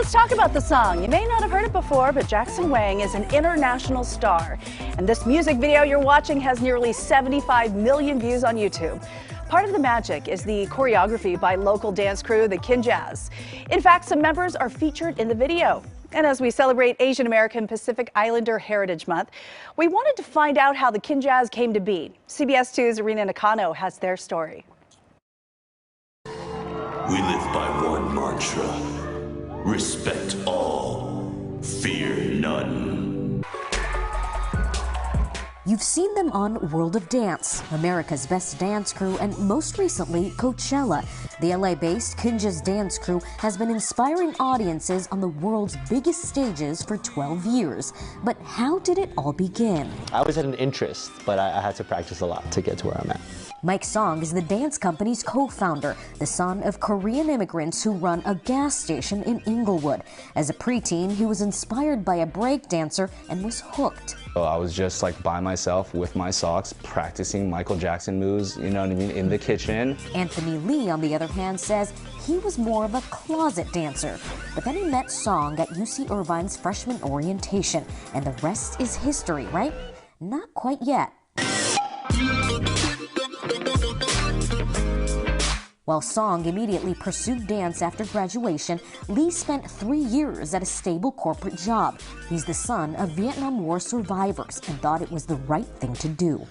Let's talk about the song. You may not have heard it before, but Jackson Wang is an international star. And this music video you're watching has nearly 75 million views on YouTube. Part of the magic is the choreography by local dance crew, the Kinjaz. In fact, some members are featured in the video. And as we celebrate Asian American Pacific Islander Heritage Month, we wanted to find out how the Kinjaz came to be. CBS 2's Rina Nakano has their story. We live by one mantra: respect all, fear none. You've seen them on World of Dance, America's Best Dance Crew, and most recently, Coachella. The LA-based Kinjaz dance crew has been inspiring audiences on the world's biggest stages for 12 years. But how did it all begin? I always had an interest, but I had to practice a lot to get to where I'm at. Mike Song is the dance company's co-founder, the son of Korean immigrants who run a gas station in Inglewood. As a preteen, he was inspired by a break dancer and was hooked. So I was just like by myself with my socks, practicing Michael Jackson moves, you know what I mean, in the kitchen. Anthony Lee, on the other hand, says he was more of a closet dancer. But then he met Song at UC Irvine's freshman orientation, and the rest is history, right? Not quite yet. While Song immediately pursued dance after graduation, Lee spent 3 years at a stable corporate job. He's the son of Vietnam War survivors and thought it was the right thing to do.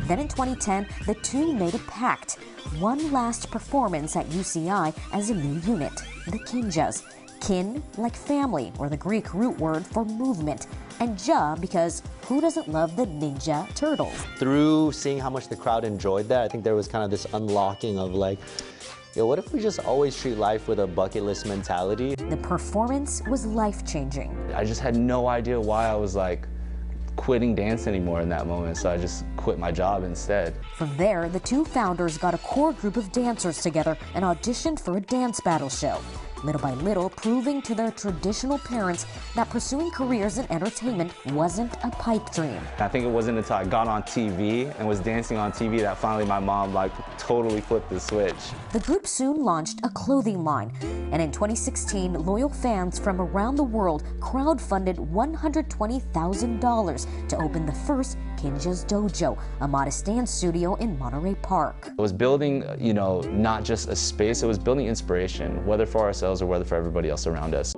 Then in 2010, the two made a pact. One last performance at UCI as a new unit, the Kinjaz. Kin, like family, or the Greek root word for movement, and Ja because who doesn't love the Ninja Turtles? Through seeing how much the crowd enjoyed that, I think there was kind of this unlocking of like, yo, what if we just always treat life with a bucket list mentality? The performance was life-changing. I just had no idea why I was like quitting dance anymore in that moment, so I just quit my job instead. From there, the two founders got a core group of dancers together and auditioned for a dance battle show. Little by little, proving to their traditional parents that pursuing careers in entertainment wasn't a pipe dream. I think it wasn't until I got on TV and was dancing on TV that finally my mom like totally flipped the switch. The group soon launched a clothing line, and in 2016, loyal fans from around the world crowdfunded $120,000 to open the first Kinjaz Dojo, a modest dance studio in Monterey Park. It was building, you know, not just a space, it was building inspiration, whether for ourselves or whether for everybody else around us.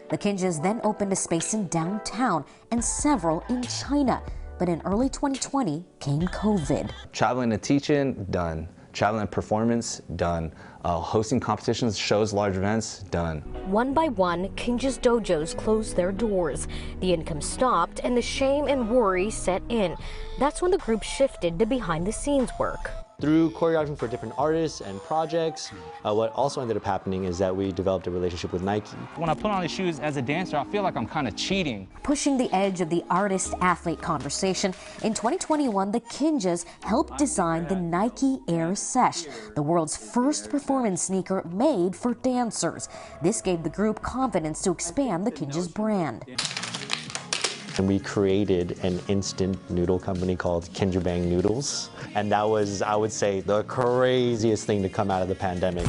The Kinjaz then opened a space in downtown and several in China. But in early 2020 came COVID. Traveling and teaching, done. Traveling and performance, done. Hosting competitions, shows, large events, done. One by one, Kinjaz dojos closed their doors. The income stopped and the shame and worry set in. That's when the group shifted to behind-the-scenes work. Through choreographing for different artists and projects, what also ended up happening is that we developed a relationship with Nike. When I put on the shoes as a dancer, I feel like I'm kind of cheating. Pushing the edge of the artist-athlete conversation, in 2021, the Kinjaz helped design the Nike Air Sesh, the world's first performance sneaker made for dancers. This gave the group confidence to expand the Kinjaz brand. And we created an instant noodle company called Kinjaz Noodles. And that was, I would say, the craziest thing to come out of the pandemic.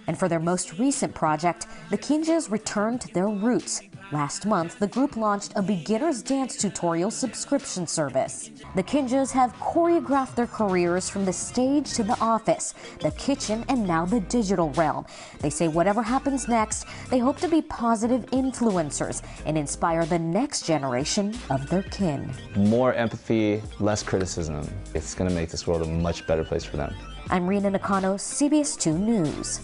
And for their most recent project, the Kinjaz returned to their roots. Last month, the group launched a beginner's dance tutorial subscription service. The Kinjaz have choreographed their careers from the stage to the office, the kitchen, and now the digital realm. They say whatever happens next, they hope to be positive influencers and inspire the next generation of their kin. More empathy, less criticism. It's going to make this world a much better place for them. I'm Rina Nakano, CBS 2 News.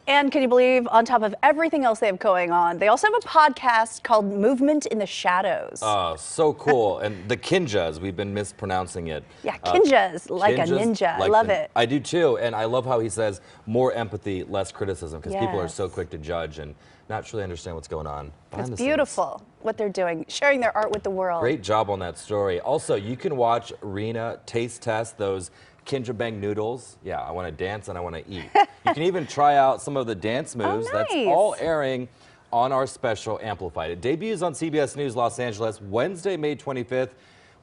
And can you believe, on top of everything else they have going on, they also have a podcast called Movement in the Shadows. Oh, so cool. And the Kinjaz, we've been mispronouncing it. Yeah, Kinjaz, like Kinjaz, a ninja. like I love it. I do too. And I love how he says more empathy, less criticism, because people are so quick to judge and not truly understand what's going on behind the scenes. It's beautiful what they're doing, sharing their art with the world. Great job on that story. Also, you can watch Rina taste test those Kinjaz noodles. Yeah, I want to dance and I want to eat. You can even try out some of the dance moves. Oh, nice. That's all airing on our special Amplified. It debuts on CBS News Los Angeles Wednesday, May 25th.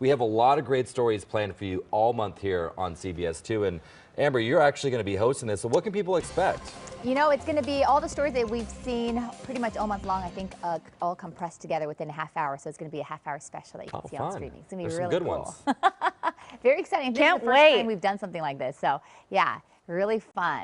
We have a lot of great stories planned for you all month here on CBS2. And Amber, you're actually going to be hosting this, so what can people expect? You know, it's going to be all the stories that we've seen pretty much all month long, I think, all compressed together within a half hour. So it's going to be a half-hour special that you can see on streaming. It's going to be really good cool. Ones. Very exciting. This is the first time we've done something like this. So, yeah, really fun.